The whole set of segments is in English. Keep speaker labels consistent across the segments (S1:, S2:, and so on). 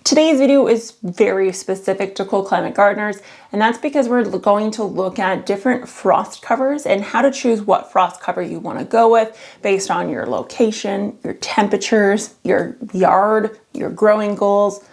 S1: Today's video is very specific to cold climate gardeners, and that's because we're going to look at different frost covers and how to choose what frost cover you want to go with based on your location, your temperatures, your yard, your growing goals,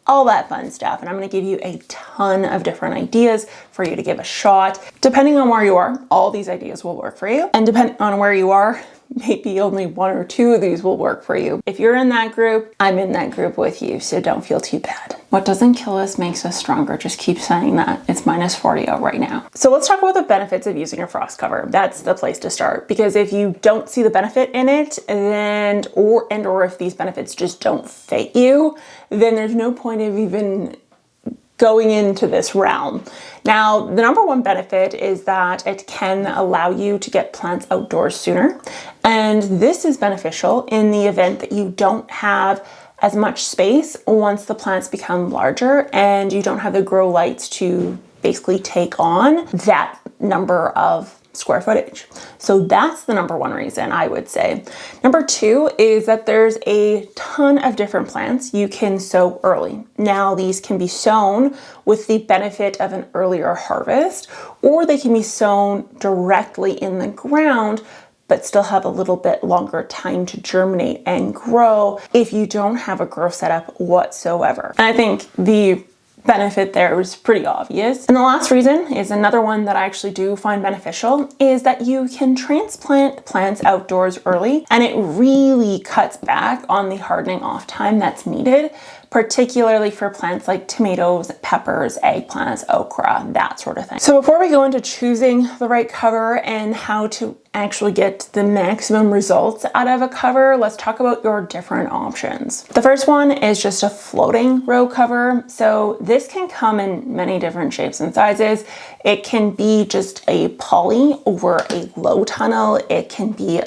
S1: all that fun stuff. And I'm going to give you a ton of different ideas for you to give a shot. Depending on where you are, all these ideas will work for you. And depending on where you are, maybe only one or two of these will work for you. If you're in that group, I'm in that group with you, so don't feel too bad. What doesn't kill us makes us stronger. Just keep saying that. It's minus 40 out right now. So let's talk about the benefits of using a frost cover. That's the place to start, because if you don't see the benefit in it, then or if these benefits just don't fit you, then there's no point of even going into this realm. Now, the number one benefit is that it can allow you to get plants outdoors sooner. And this is beneficial in the event that you don't have as much space once the plants become larger and you don't have the grow lights to basically take on that number of square footage. So that's the number one reason, I would say. Number two is that there's a ton of different plants you can sow early. Now, these can be sown with the benefit of an earlier harvest, or they can be sown directly in the ground but still have a little bit longer time to germinate and grow if you don't have a grow setup whatsoever. And I think the benefit there is pretty obvious. And the last reason is another one that I actually do find beneficial, is that you can transplant plants outdoors early, and it really cuts back on the hardening off time that's needed, particularly for plants like tomatoes, peppers, eggplants, okra, that sort of thing. So before we go into choosing the right cover and how to actually get the maximum results out of a cover, let's talk about your different options. The first one is just a floating row cover. So this can come in many different shapes and sizes. It can be just a poly over a low tunnel. It can be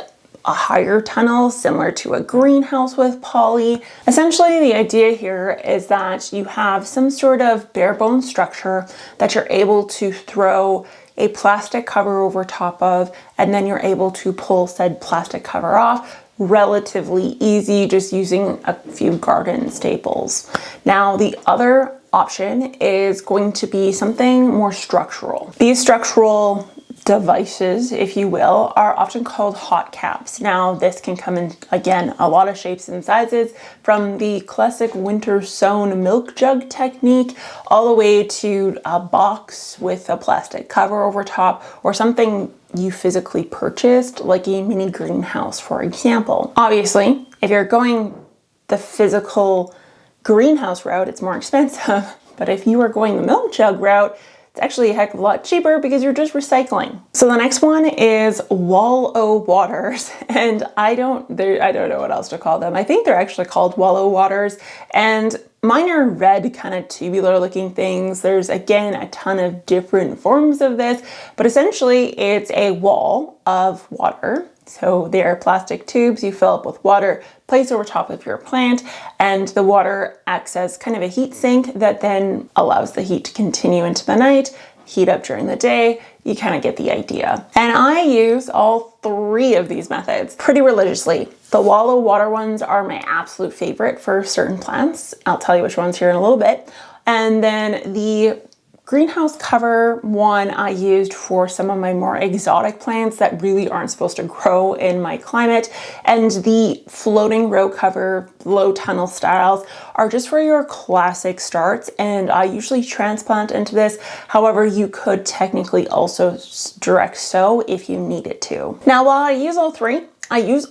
S1: a higher tunnel similar to a greenhouse with poly. Essentially, the idea here is that you have some sort of bare bones structure that you're able to throw a plastic cover over top of, and then you're able to pull said plastic cover off relatively easy, just using a few garden staples. Now, the other option is going to be something more structural. These structural devices, if you will, are often called hot caps. Now, this can come in, again, a lot of shapes and sizes, from the classic winter sown milk jug technique all the way to a box with a plastic cover over top, or something you physically purchased, like a mini greenhouse, for example. Obviously, if you're going the physical greenhouse route, it's more expensive, but if you are going the milk jug route, it's actually a heck of a lot cheaper because you're just recycling. So the next one is wallow waters, and I don't know what else to call them. I think they're actually called wallow waters, and mine are red, kind of tubular looking things. There's, again, a ton of different forms of this, but essentially it's a wall of water. So they are plastic tubes you fill up with water, place over top of your plant, and the water acts as kind of a heat sink that then allows the heat to continue into the night, heat up during the day. You kind of get the idea. And I use all three of these methods pretty religiously. The wallow water ones are my absolute favorite for certain plants. I'll tell you which ones here in a little bit. And then the greenhouse cover one I used for some of my more exotic plants that really aren't supposed to grow in my climate. And the floating row cover, low tunnel styles, are just for your classic starts. And I usually transplant into this. However, you could technically also direct sow if you needed to. Now, while I use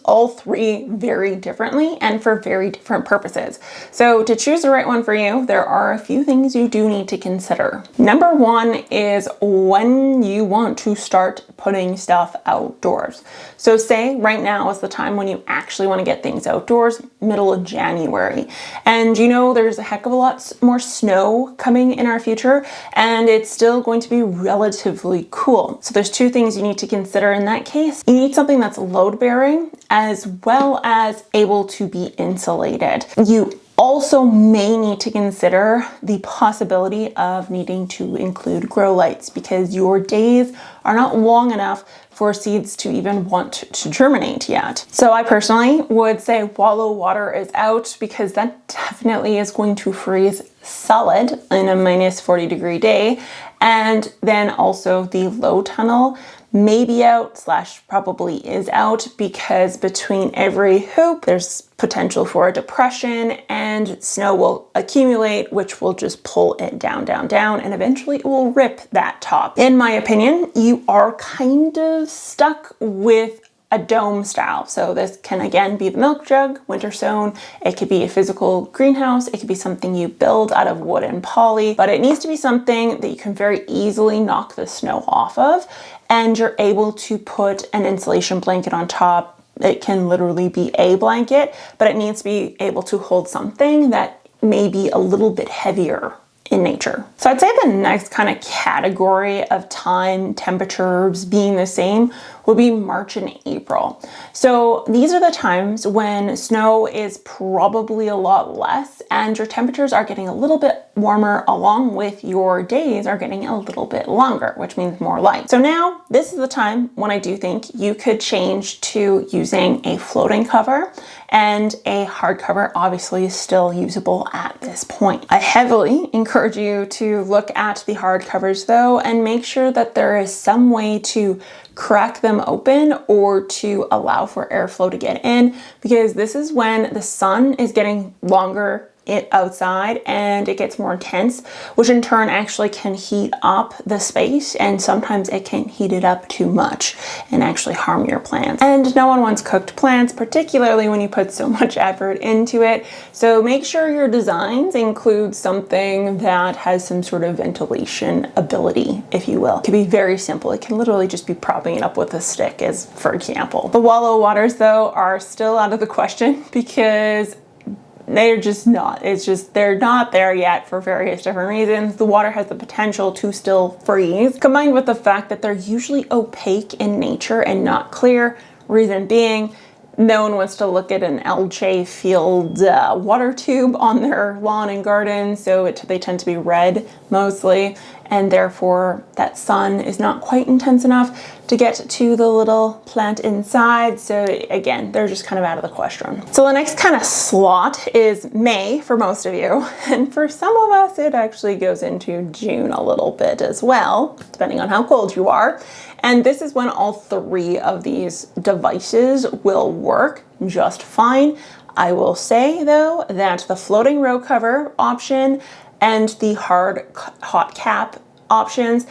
S1: all three very differently and for very different purposes. So to choose the right one for you, there are a few things you do need to consider. Number one is when you want to start putting stuff outdoors. So say right now is the time when you actually want to get things outdoors, middle of January. And you know there's a heck of a lot more snow coming in our future, and it's still going to be relatively cool. So there's two things you need to consider in that case. You need something that's load bearing as well as able to be insulated. You also may need to consider the possibility of needing to include grow lights because your days are not long enough for seeds to even want to germinate yet. So I personally would say wallow water is out because that definitely is going to freeze solid in a minus 40-degree day. And then also the low tunnel may be out / probably is out because between every hoop there's potential for a depression and snow will accumulate, which will just pull it down, and eventually it will rip that top. In my opinion, you are kind of stuck with a dome style. So this can again be the milk jug, winter sown. It could be a physical greenhouse. It could be something you build out of wood and poly, but it needs to be something that you can very easily knock the snow off of. And you're able to put an insulation blanket on top. It can literally be a blanket, but it needs to be able to hold something that may be a little bit heavier in nature. So I'd say the next kind of category of time, temperatures being the same would be March and April. So these are the times when snow is probably a lot less and your temperatures are getting a little bit warmer along with your days are getting a little bit longer, which means more light. So now this is the time when I do think you could change to using a floating cover, and a hard cover obviously is still usable at this point. I heavily encourage you to look at the hard covers though and make sure that there is some way to crack them open or to allow for airflow to get in, because this is when the sun is getting longer outside and it gets more intense, which in turn actually can heat up the space, and sometimes it can heat it up too much and actually harm your plants. And no one wants cooked plants, particularly when you put so much effort into it. So make sure your designs include something that has some sort of ventilation ability, if you will. It can be very simple. It can literally just be propping it up with a stick, as for example. The wallow waters though are still out of the question because they're just not. It's just they're not there yet for various different reasons. The water has the potential to still freeze, combined with the fact that they're usually opaque in nature and not clear. Reason being, no one wants to look at an algae-filled water tube on their lawn and garden, so they tend to be red mostly, and therefore that sun is not quite intense enough to get to the little plant inside. So again, they're just kind of out of the question. So the next kind of slot is May for most of you, and for some of us it actually goes into June a little bit as well, depending on how cold you are. And this is when all three of these devices will work just fine. I will say though that the floating row cover option and the hard hot cap options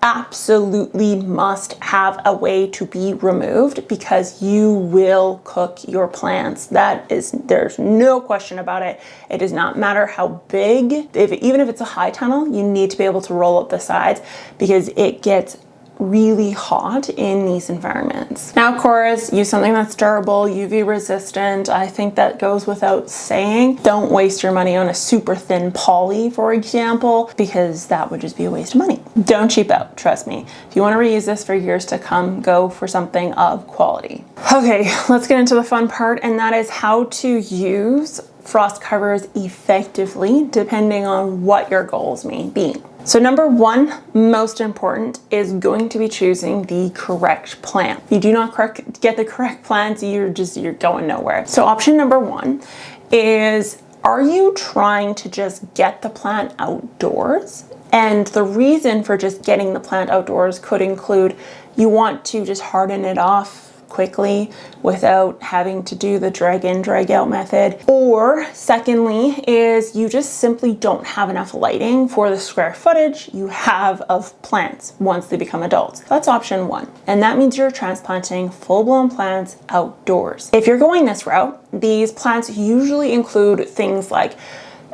S1: absolutely must have a way to be removed, because you will cook your plants. There's no question about it. It does not matter how big, even if it's a high tunnel, you need to be able to roll up the sides because it gets really hot in these environments. Now, of course, use something that's durable, UV resistant. I think that goes without saying. Don't waste your money on a super thin poly, for example, because that would just be a waste of money. Don't cheap out, trust me. If you want to reuse this for years to come, go for something of quality. Okay, let's get into the fun part, and that is how to use frost covers effectively, depending on what your goals may be. So number one, most important, is going to be choosing the correct plant. If you do not get the correct plants, you're going nowhere. So option number one is, are you trying to just get the plant outdoors? And the reason for just getting the plant outdoors could include you want to just harden it off quickly without having to do the drag in, drag out method. Or secondly is you just simply don't have enough lighting for the square footage you have of plants once they become adults. That's option one. And that means you're transplanting full-blown plants outdoors. If you're going this route, these plants usually include things like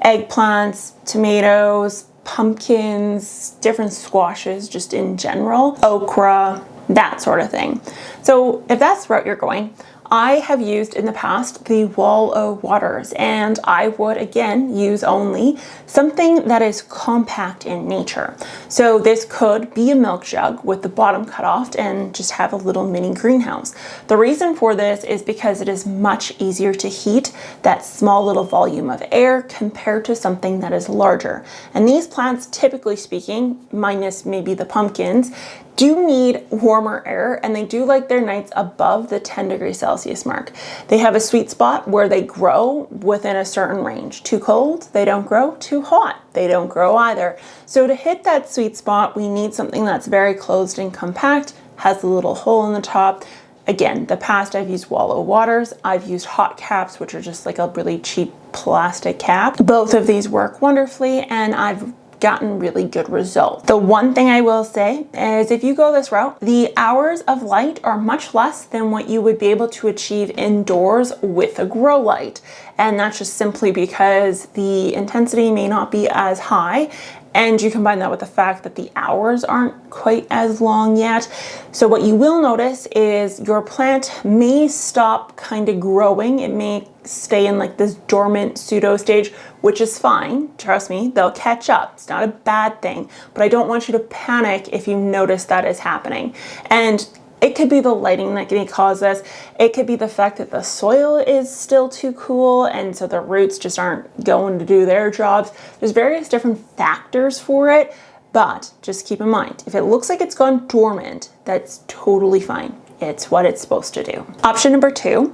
S1: eggplants, tomatoes, pumpkins, different squashes just in general, okra, that sort of thing. So if that's the route you're going, I have used in the past the wallow waters, and I would again use only something that is compact in nature. So this could be a milk jug with the bottom cut off and just have a little mini greenhouse. The reason for this is because it is much easier to heat that small little volume of air compared to something that is larger. And these plants, typically speaking, minus maybe the pumpkins, do need warmer air, and they do like their nights above the 10 degrees Celsius mark. They have a sweet spot where they grow within a certain range. Too cold, they don't grow. Too hot, they don't grow either. So to hit that sweet spot, we need something that's very closed and compact, has a little hole in the top. Again, the past I've used wallow waters. I've used hot caps, which are just like a really cheap plastic cap. Both of these work wonderfully, and I've gotten really good results. The one thing I will say is if you go this route, the hours of light are much less than what you would be able to achieve indoors with a grow light. And that's just simply because the intensity may not be as high, and you combine that with the fact that the hours aren't quite as long yet. So what you will notice is your plant may stop kind of growing. It may stay in like this dormant pseudo stage, which is fine. Trust me, they'll catch up. It's not a bad thing, but I don't want you to panic if you notice that is happening. And it could be the lighting that can cause this. It could be the fact that the soil is still too cool, and so the roots just aren't going to do their jobs. There's various different factors for it, but just keep in mind, if it looks like it's gone dormant, that's totally fine. It's what it's supposed to do. Option number 2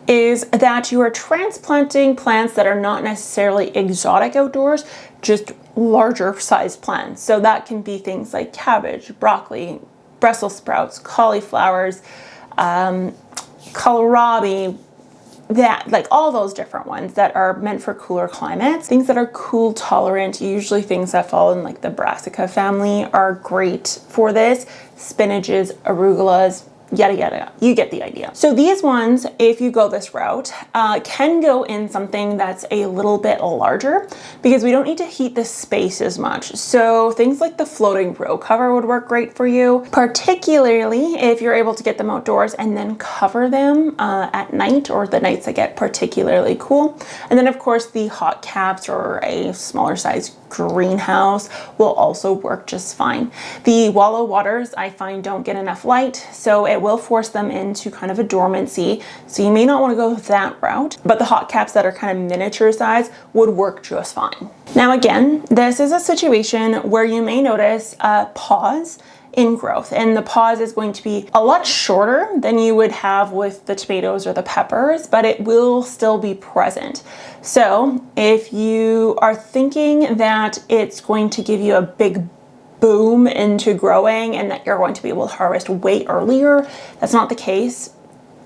S1: is that you are transplanting plants that are not necessarily exotic outdoors, just larger sized plants. So that can be things like cabbage, broccoli, Brussels sprouts, cauliflowers, kohlrabi, that like all those different ones that are meant for cooler climates. Things that are cool tolerant, usually things that fall in like the brassica family, are great for this. Spinaches, arugulas, yada yada, you get the idea. So these ones, if you go this route, can go in something that's a little bit larger because we don't need to heat the space as much. So things like the floating row cover would work great for you, particularly if you're able to get them outdoors and then cover them at night, or the nights that get particularly cool. And then of course the hot caps or a smaller size greenhouse will also work just fine. The wallow waters I find don't get enough light, so it will force them into kind of a dormancy. So you may not want to go that route, but the hot caps that are kind of miniature size would work just fine. Now again, this is a situation where you may notice a pause in growth, and the pause is going to be a lot shorter than you would have with the tomatoes or the peppers, but it will still be present. So if you are thinking that it's going to give you a big boom into growing and that you're going to be able to harvest way earlier, that's not the case.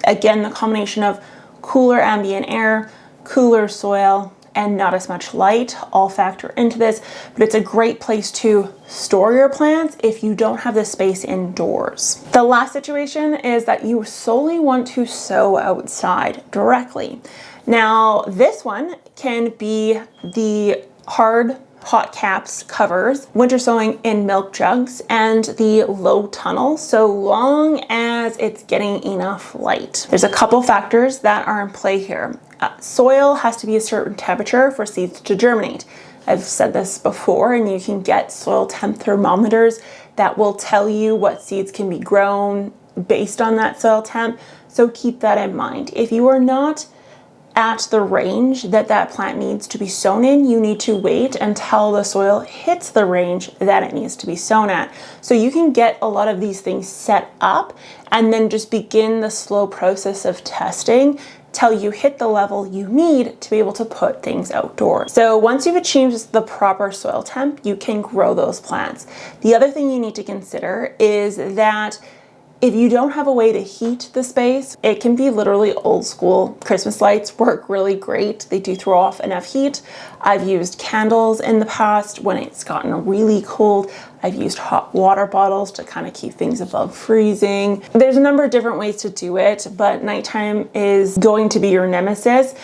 S1: Again, the combination of cooler ambient air, cooler soil, and not as much light all factor into this, but it's a great place to store your plants if you don't have the space indoors. The last situation is that you solely want to sow outside directly. Now, this one can be the hard hot caps covers, winter sowing in milk jugs, and the low tunnel, so long as it's getting enough light. There's a couple factors that are in play here. Soil has to be a certain temperature for seeds to germinate. I've said this before, and you can get soil temp thermometers that will tell you what seeds can be grown based on that soil temp, so keep that in mind. If you are not at the range that that plant needs to be sown in, you need to wait until the soil hits the range that it needs to be sown at. So you can get a lot of these things set up and then just begin the slow process of testing till you hit the level you need to be able to put things outdoors. So once you've achieved the proper soil temp, you can grow those plants. The other thing you need to consider is that if you don't have a way to heat the space, it can be literally old school. Christmas lights work really great. They do throw off enough heat. I've used candles in the past when it's gotten really cold. I've used hot water bottles to kind of keep things above freezing. There's a number of different ways to do it, but nighttime is going to be your nemesis.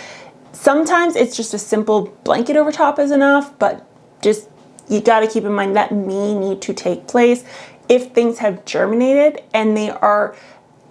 S1: Sometimes it's just a simple blanket over top is enough, but just you got to keep in mind that may need to take place if things have germinated and they are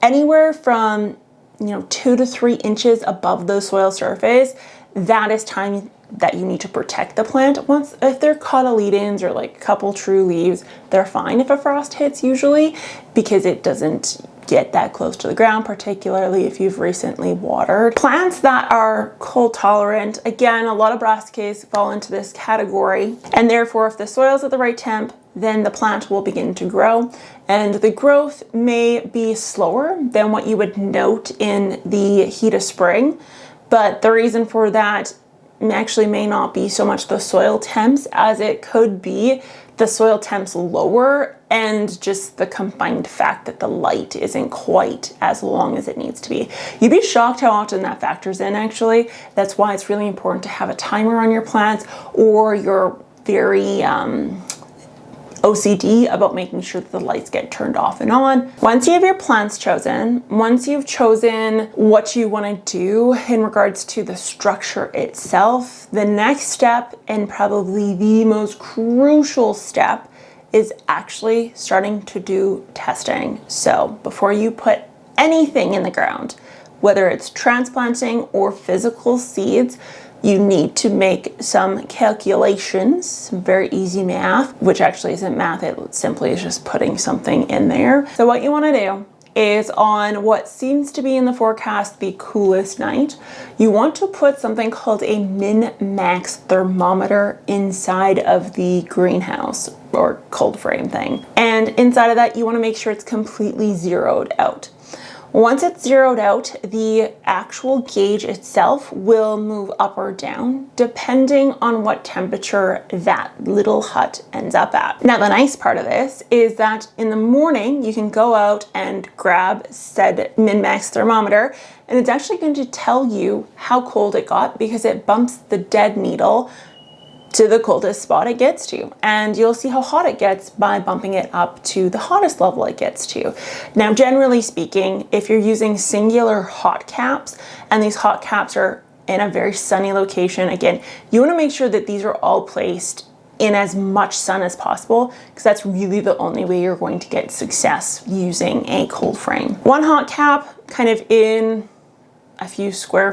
S1: anywhere from 2 to 3 inches above the soil surface, that is time that you need to protect the plant. If they're cotyledons or like a couple true leaves, they're fine if a frost hits usually, because it doesn't get that close to the ground, particularly if you've recently watered. Plants that are cold tolerant, again, a lot of brassicas fall into this category, and therefore if the soil's at the right temp, then the plant will begin to grow, and the growth may be slower than what you would note in the heat of spring. But the reason for that actually may not be so much the soil temps as it could be the soil temps lower and just the combined fact that the light isn't quite as long as it needs to be. You'd be shocked how often that factors in actually. That's why it's really important to have a timer on your plants, or you're very OCD about making sure that the lights get turned off and on. Once you have your plants chosen, once you've chosen what you want to do in regards to the structure itself, the next step, and probably the most crucial step, is actually starting to do testing. So before you put anything in the ground, whether it's transplanting or physical seeds, you need to make some calculations, some very easy math, which actually isn't math, it simply is just putting something in there. So what you want to do is, on what seems to be in the forecast the coolest night, you want to put something called a min-max thermometer inside of the greenhouse or cold frame thing. And inside of that, you want to make sure it's completely zeroed out. Once it's zeroed out, the actual gauge itself will move up or down depending on what temperature that little hut ends up at. Now, the nice part of this is that in the morning, you can go out and grab said min-max thermometer, and it's actually going to tell you how cold it got because it bumps the dead needle to the coldest spot it gets to. And you'll see how hot it gets by bumping it up to the hottest level it gets to. Now, generally speaking, if you're using singular hot caps, and these hot caps are in a very sunny location, again, you want to make sure that these are all placed in as much sun as possible, because that's really the only way you're going to get success using a cold frame. One hot cap kind of in a few square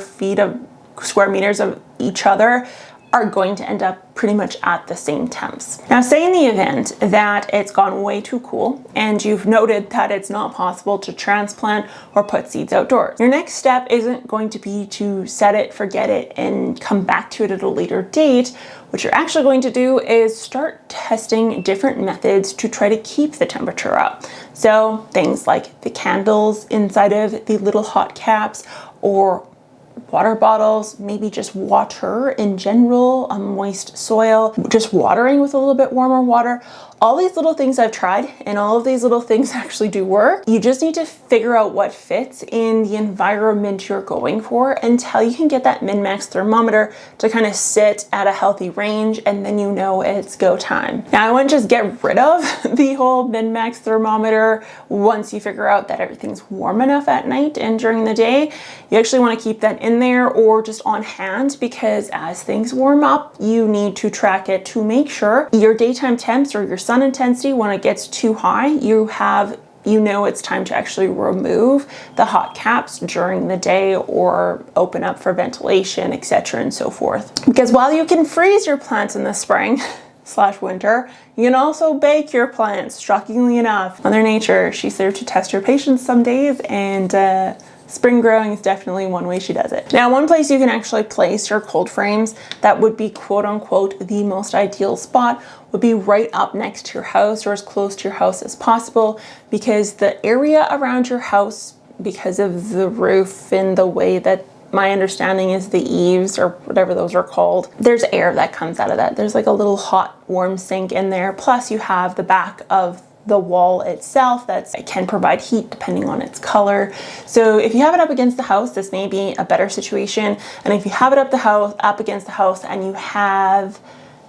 S1: meters of each other are going to end up pretty much at the same temps. Now, say in the event that it's gone way too cool and you've noted that it's not possible to transplant or put seeds outdoors, your next step isn't going to be to set it, forget it, and come back to it at a later date. What you're actually going to do is start testing different methods to try to keep the temperature up. So things like the candles inside of the little hot caps, or water bottles, maybe just water in general, moist soil, just watering with a little bit warmer water. All these little things I've tried, and all of these little things actually do work. You just need to figure out what fits in the environment you're going for until you can get that min-max thermometer to kind of sit at a healthy range, and then you know it's go time. Now, I wouldn't just get rid of the whole min-max thermometer once you figure out that everything's warm enough at night and during the day. You actually want to keep that in there or just on hand, because as things warm up, you need to track it to make sure your daytime temps or your sun intensity, when it gets too high, you know it's time to actually remove the hot caps during the day or open up for ventilation, etc. and so forth. Because while you can freeze your plants in the spring / winter, you can also bake your plants, shockingly enough. Mother Nature, she's there to test your patience some days, and spring growing is definitely one way she does it. Now, one place you can actually place your cold frames that would be quote unquote the most ideal spot would be right up next to your house, or as close to your house as possible, because the area around your house, because of the roof and the way that my understanding is the eaves or whatever those are called, there's air that comes out of that. There's like a little hot warm sink in there. Plus you have the back of the wall itself it can provide heat depending on its color. So if you have it up against the house, this may be a better situation. And if you have it up against the house and you have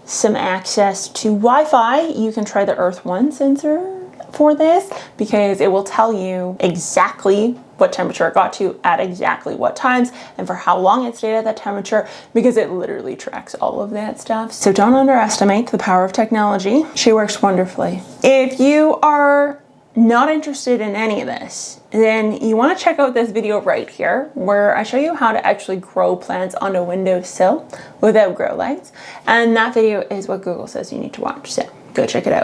S1: some access to Wi-Fi, you can try the Earth One sensor for this, because it will tell you exactly what temperature it got to at exactly what times and for how long it stayed at that temperature, because it literally tracks all of that stuff. So don't underestimate the power of technology. She works wonderfully. If you are not interested in any of this, then you want to check out this video right here where I show you how to actually grow plants on a windowsill without grow lights. And that video is what Google says you need to watch. So go check it out.